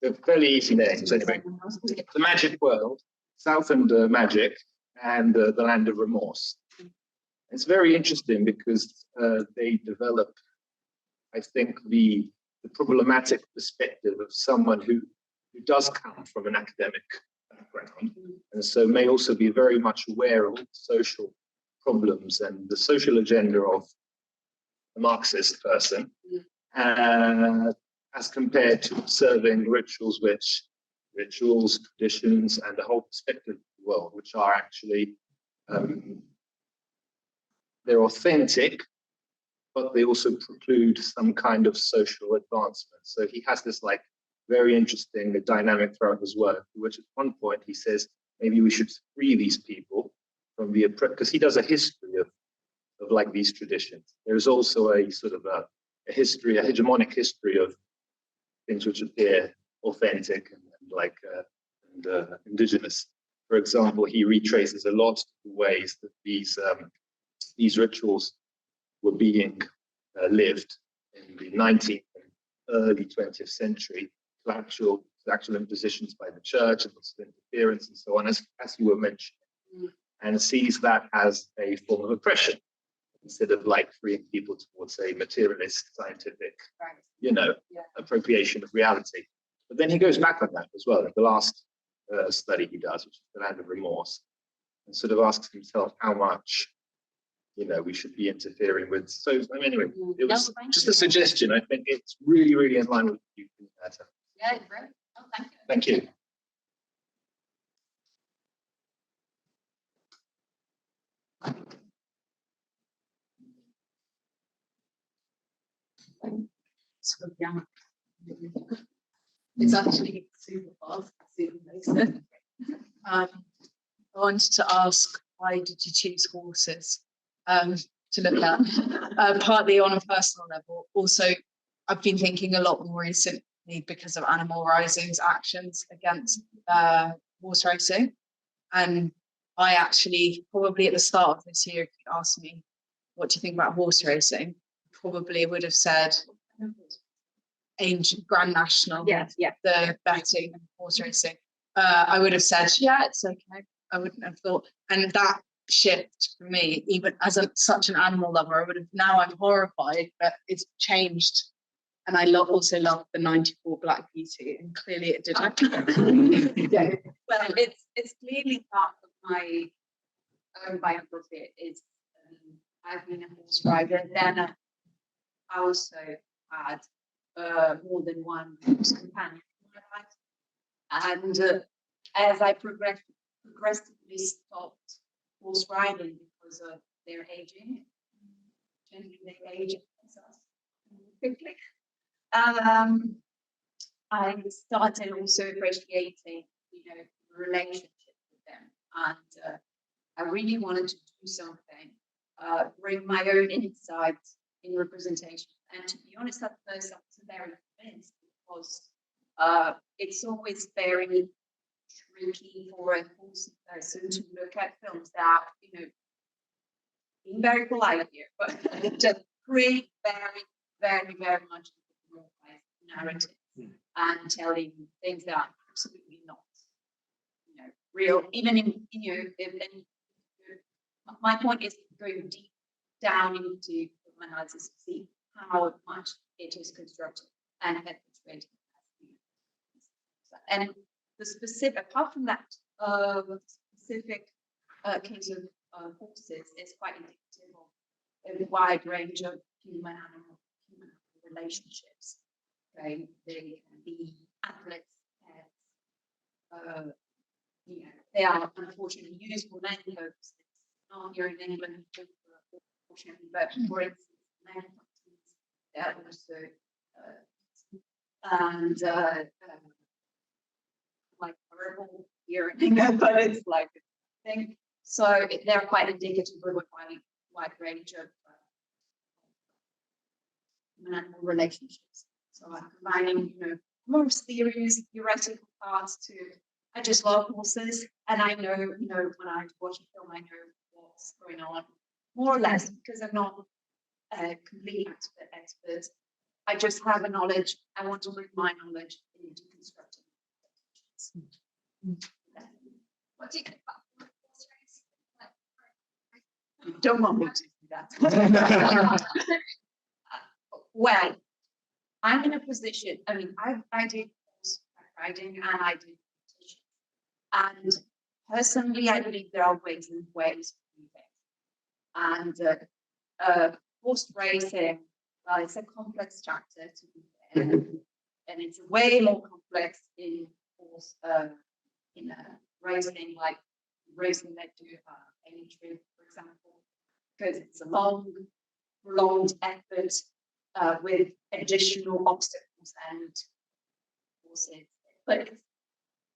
They're fairly easy names anyway. The Magic World, Southland Magic, and The Land of Remorse. It's very interesting because they develop, I think, the problematic perspective of someone who does come from an academic background, and so may also be very much aware of social problems and the social agenda of a Marxist person, as compared to observing rituals, traditions, and the whole perspective of the world, which are actually they're authentic, but they also preclude some kind of social advancement. So he has this very interesting dynamic throughout his work, which at one point he says maybe we should free these people from the because he does a history of these traditions. There's also a sort of a hegemonic history of things which appear authentic and indigenous. For example, he retraces a lot of the ways that these rituals were being lived in the 19th and early 20th century to actual impositions by the church and lots of interference and so on, as you were mentioning, and sees that as a form of oppression instead of freeing people towards a materialist, scientific, appropriation of reality. But then he goes back on that as well in the last study he does, which is The Land of Remorse, and sort of asks himself how much we should be interfering with. So anyway, it was just a suggestion. I think it's really, really in line with you. Yeah, great. Oh, thank you. Thank you. It's actually super fast, super basic. I wanted to ask, why did you choose horses to look at? Partly on a personal level. Also, I've been thinking a lot more recently because of Animal Rising's actions against horse racing. And I actually, probably at the start of this year, if you asked me, what do you think about horse racing? Probably would have said ancient Grand National, the betting and horse racing. I would have said, yeah, it's okay. I wouldn't have thought, and that shift for me, even as such an animal lover. I would have, now I'm horrified, but it's changed. And I also love the 94 Black Beauty, and clearly it didn't. Yeah. Well, it's clearly part of my own biography. Is I've been a horse rider. Then I also had more than one horse companion in my life, and as I progressively stopped horse riding because of their aging, generally they age quickly. I started also appreciating, the relationship with them, and I really wanted to do something, bring my own insights in representation. And to be honest, at first I wasn't very convinced, because it's always very tricky for a horse person to look at films that, being very polite here, but just create very, very, very much narrative and telling things that are absolutely not, real. Even in, my point is going deep down into film analysis to see how much it is constructed and perpetuated. And the specific, apart from that, specific case of horses is quite indicative of a wide range of human relationships. Okay, they can be athletes, pets, they are unfortunately used for many purposes. Not here in England, unfortunately, but for instance, many countries, they are also like horrible here in England, but it's like a thing. So they're quite indicative of a wide range of animal relationships. So I'm combining, more theories, theoretical parts to. I just love horses, and I know, when I watch a film, I know what's going on, more or less, because I'm not a complete expert. I just have a knowledge. I want to bring my knowledge into constructing. What do you think about horse race? Don't want me to do that. Well, I'm in a position. I mean, I did horse riding and I did competition, and personally, I believe there are ways and ways to do things. And horse racing, well, it's a complex chapter to be fair, and it's way more complex in horse racing, like racing that do any trip, for example, because it's a long, prolonged effort with additional obstacles and horses. But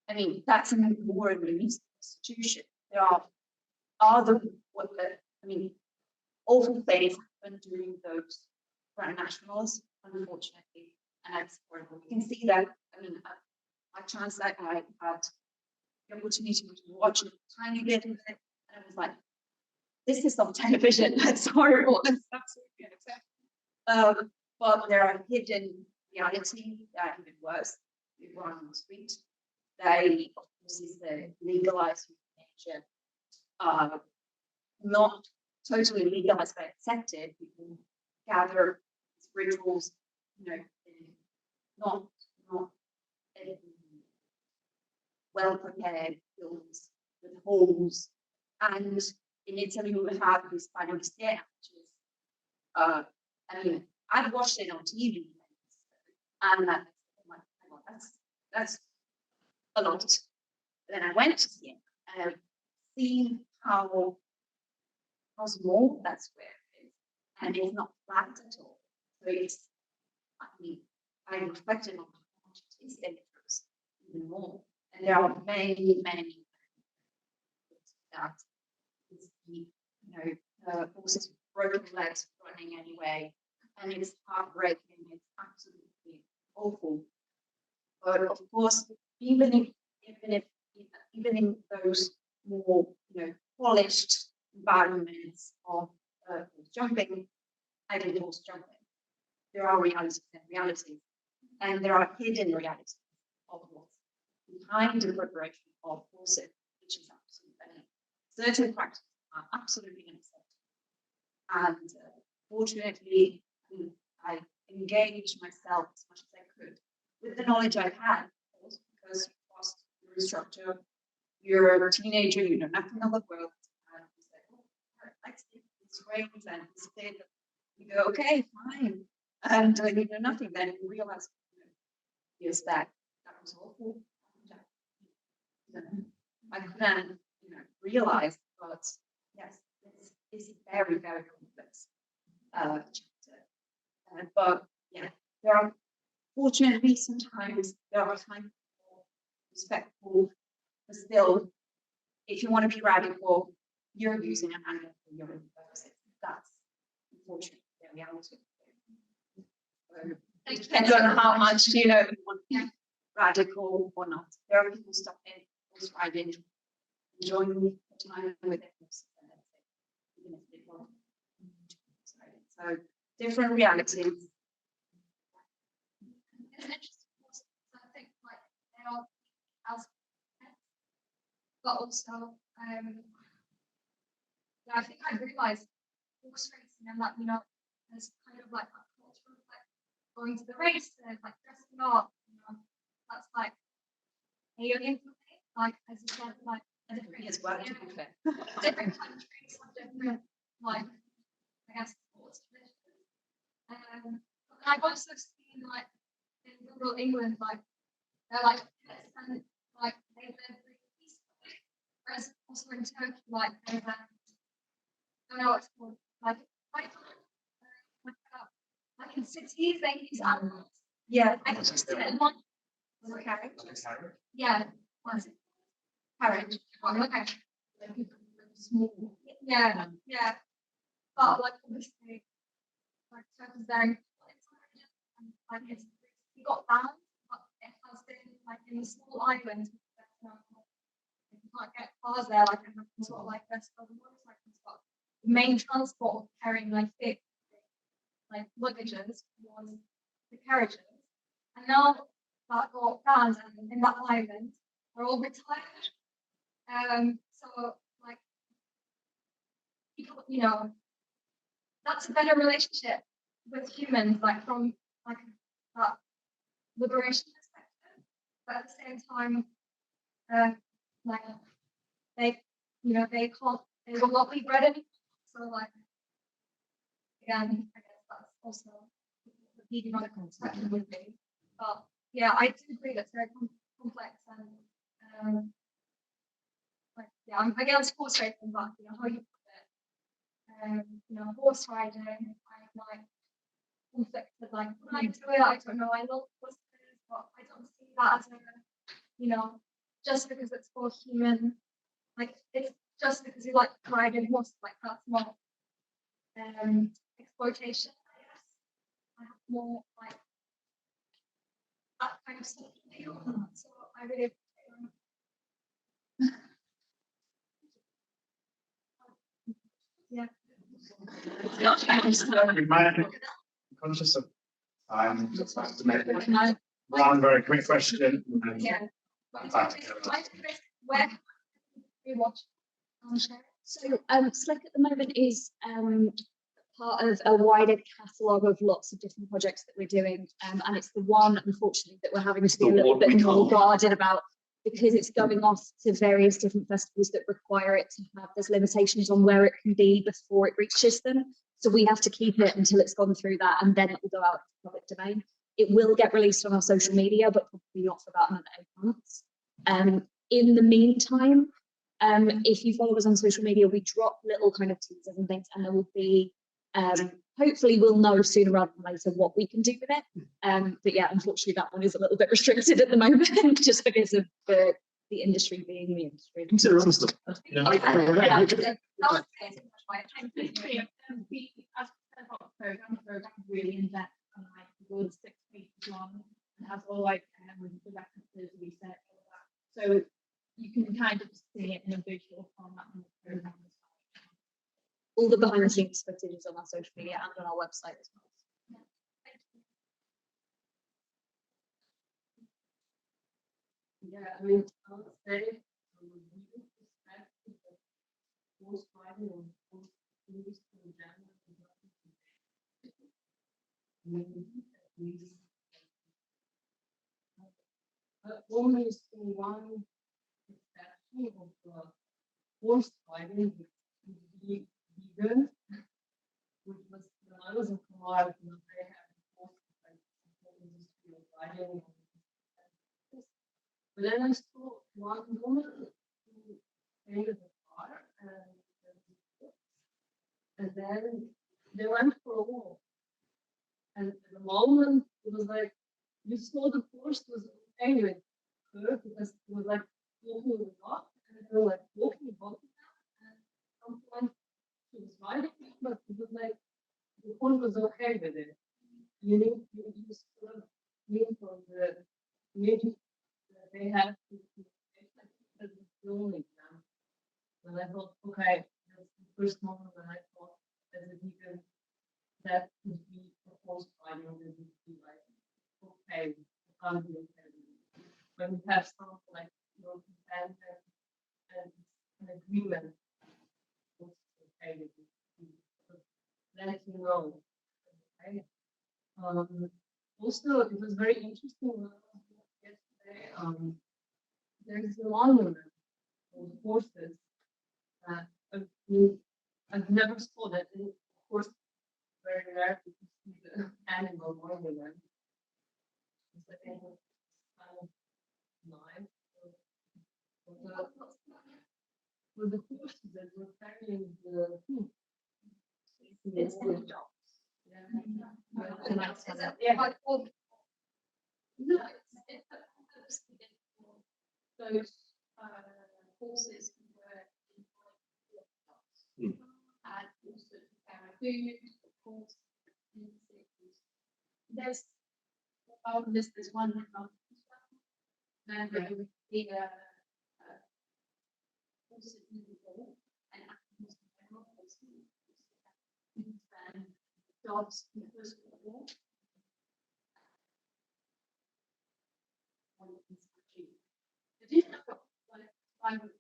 I mean, that's more in the institution. There are other, awful things happen during those grand nationals, unfortunately, and that's horrible. You can see that. I mean, by chance, I had the opportunity to watch a tiny bit of it, and I was like, this is on television. That's horrible. That's absolutely unacceptable. But there are hidden reality that are even worse. You run on the street. They, of course, is the legalized nature. Not totally legalized, but accepted. People gather rituals, not well prepared films with holes. And in Italy, we have these kind of stairs. I've watched it on TV, and that's a lot. Then I went to see it, and I've seen how small that square is, and it's not flat at all. So I reflected on how much it is dangerous even more. And there are many that horses with broken legs running anyway, and it's heartbreaking. It's absolutely awful. But of course, even in those more polished environments of jumping, I did horse jumping. There are realities, and there are hidden realities of what's behind the preparation of horses, which is absolutely certain practices are absolutely unacceptable. And fortunately, I engaged myself as much as I could with the knowledge I had, of course, because whilst you're a instructor, you're a teenager, you know nothing of the world. And you say, oh, let's take this range and instead you go, okay, fine. And you know nothing, then you realize, years back, that was awful. I then, realize, but yes, this is very, very complex chapter. But yeah, there are fortunately sometimes there are times for respectful, but still, if you want to be radical, you're using a manual for your own purposes. That's unfortunately the reality. It depends on how much you want to be radical or not. There are people stopping, riding, enjoying the time with it. So different realities. It's interesting also, I think like they are as but also yeah, I think I realized horse racing and that, there's kind of like that culture of like going to the races, like dressing up, that's like alien for me. Like as you said, like a different As well, to be fair. different countries have different like I guess sports traditions. But I've also seen like in rural England, like they're like and like they live really peacefully. Whereas also in Turkey, like there's I don't know what it's called, like in cities they use animals. Yeah. I can just see it in one. Carriage. Yeah. What is it? Carriage. Oh, okay. Small. Yeah. Yeah. But like obviously, like Turkey's very and like it's got banned, but it has been like in the small islands. You can't get cars there, like and sort of like rest of the motorcycle stuff. The main transport of carrying like big like luggages was the carriages. And now that got banned and in that island, they're all retired. So like people, that's a better relationship with humans, like from like that liberation perspective. But at the same time, like they, they will not be bred anymore. So like again, I guess that's also the pedagogical perspective with me. But yeah, I do agree that's very complex and like yeah, I'm against horse racing, but how you put it, horse riding, I'm like conflicted, like when I do it, I don't know, I love horses, but I don't see that as a, just because it's for human, like it's just because you like riding horses, like that's not exploitation, I guess. I have more like that kind of stuff to do. So I really yeah. I'm conscious of time, just have to make one very quick question. Yeah. Where can we watch? So Slick at the moment is part of a wider catalogue of lots of different projects that we're doing, and it's the one, unfortunately, that we're having to be a little bit more guarded about because it's going off to various different festivals that require it to have, there's limitations on where it can be before it reaches them. So we have to keep it until it's gone through that, and then it will go out to the public domain. It will get released on our social media, but probably not for about another 8 months. In the meantime, if you follow us on social media, we drop little kind of teasers and things, and there will be, hopefully we'll know sooner rather than later what we can do with it. But yeah, unfortunately that one is a little bit restricted at the moment just because of the industry being the industry. Consider other stuff. Program really in depth and like a good 6 pages long and has all like the references, research, all that. So you can kind of see it in a visual format on the program as well. All the behind the scenes footage is on our social media and on our website as well. Yeah, I mean, I would say from a legal perspective, horse riding Only one exception of the horse riding with vegan, which was when I was in college, and they had horse riding. But then I saw one woman who came to the car and then they went for a walk. And at the moment it was like you saw the horse was okay with her because it was like walking a lot and they were like walking both of them and at some point she was riding but it was like the horse was okay with it. You sort of need from the community that they have to as the only example. And I thought, okay, that's the first moment when I thought as a vegan that would be proposed by you and would be like, okay, I can't be okay with it. When we have something like your consent and an agreement, what's okay with it. Let you know. Okay. Also, it was very interesting when I was yesterday. There is a monument for horses. I've never saw that. And of course, very rare to see the animal monument. It's like animal kind of life. For the horses that were carrying the food. It's the dogs. Those horses were and also food, of course, there's there's one and there would be horses in the wall and animals in general, and dogs in the First World War. I didn't know what I would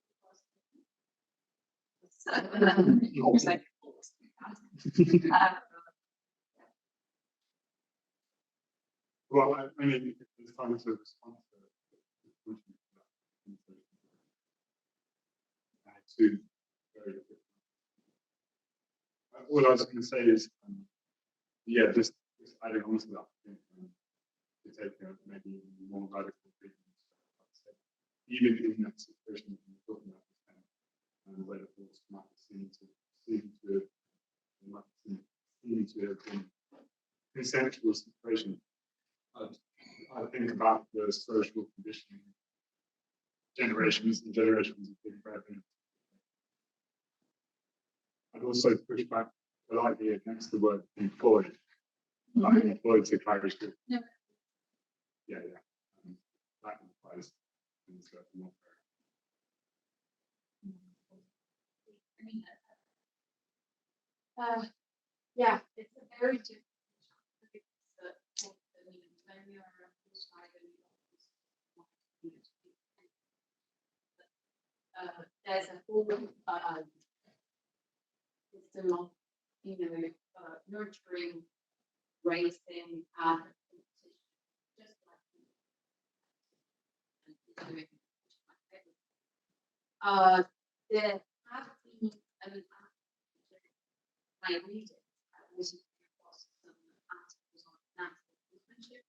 Well, I mean, it's time to respond to two very different. All I was going to say is, yeah, just adding on to that, to take maybe more radical treatment. Even in that situation that you're talking about, and where the force might seem to have been consensual situation. I think about the social conditioning, generations and generations of big prevalent. I'd also push back politely against the word employed. Like employed to clarify. Yeah. That implies things that are not very. Yeah, it's a very different when we are there's a whole system of nurturing, racing, and just like there have been I read it, was across some articles on natural horsemanship,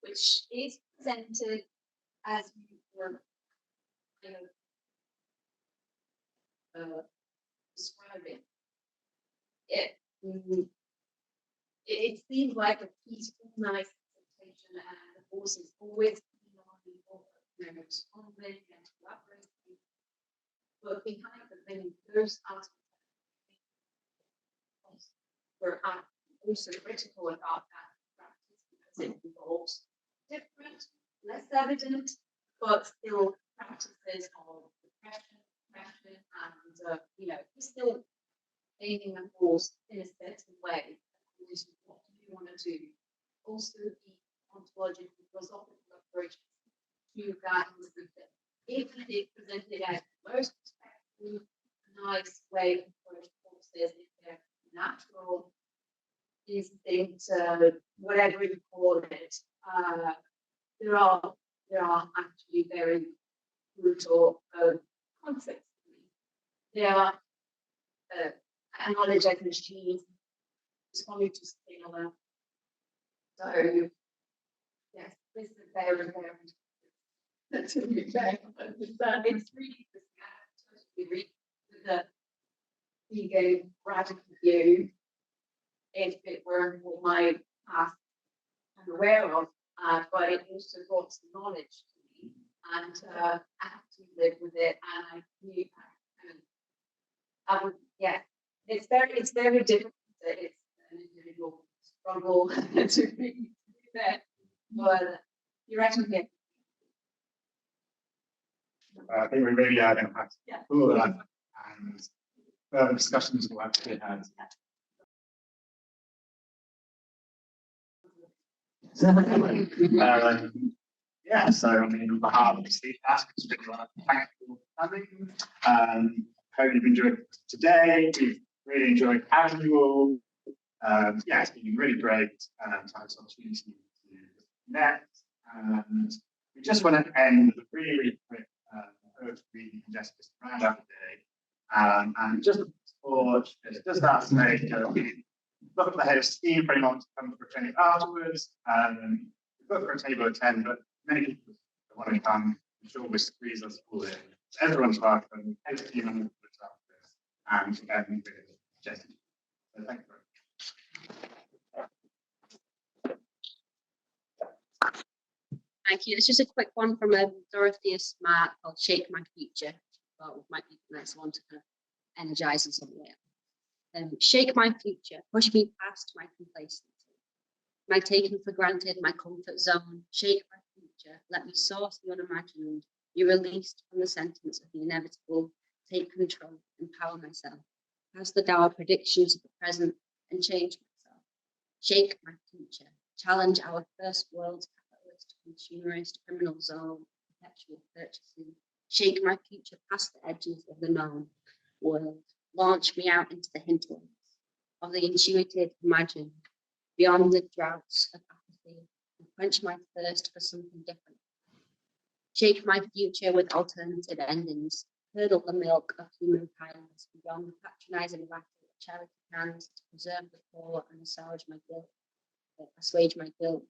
which is presented as you were describing it. It seems like a peaceful, nice presentation, and the horse is always responding and collaborating. But behind the many those articles were also critical about that practice because it involves different, less evident, but still practices of repression, and he's still aiming the horse in a certain way. What do you want to do? Also, the ontological philosophical approach to that is that if it is presented as most respectful, nice way to approach courses if they're natural instinct, whatever you call it. There are actually very brutal concepts. They are knowledge as machines, responding to similar. So yes, this is very, very to be fair. It's really totally with the ego radical view. If it were what my past I'm aware of, but it also brought some knowledge to me, and I have to live with it. And I knew, I would, yeah, it's very difficult. It's an individual struggle to be there, but you're actually. I think we really are going to have to pull that, and further discussions will have to be had. Yeah, so I mean, on behalf of CfHAS, it's been thank you for coming. Hope you've enjoyed today. We've really enjoyed having you all. Yeah, it's been really great to have this opportunity to connect. And we just want to end with a really quick reading and just round up the day. And just for just that stage, look at the head of scheme for anyone to come for a training afterwards. We've got for a table of 10, but many people that want to come, I'm sure we'll squeeze us all in. Everyone's welcome, head of scheme and Jesse. So thank you very much. Thank you. It's just a quick one from Dorothea Smart called Shake My Future. Well, it might be the next one to kind of energize in some way. Shake my future, push me past my complacency, my taken for granted, my comfort zone. Shake my future, let me source the unimagined, be released from the sentence of the inevitable, take control, empower myself, pass the dour predictions of the present, and change myself. Shake my future, challenge our first world capitalist, consumerist, criminal zone, perpetual purchasing. Shake my future past the edges of the known world. Launch me out into the hinterlands of the intuitive, imagined, beyond the droughts of apathy, and quench my thirst for something different. Shake my future with alternative endings, curdle the milk of human kindness beyond the patronizing rattle of charity hands to preserve the poor and assuage my guilt, assuage my guilt.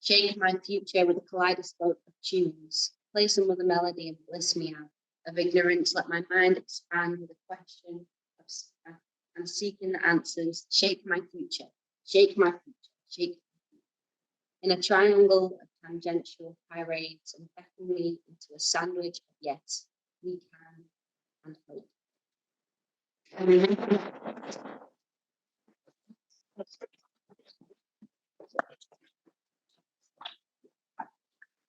Shake my future with a kaleidoscope of tunes, place them with a melody and bliss me out. Of ignorance, let my mind expand with a question and seeking the answers. Shake my future, shake my future, shake my future. In a triangle of tangential tirades and beckon me into a sandwich of yes, we can, and hope.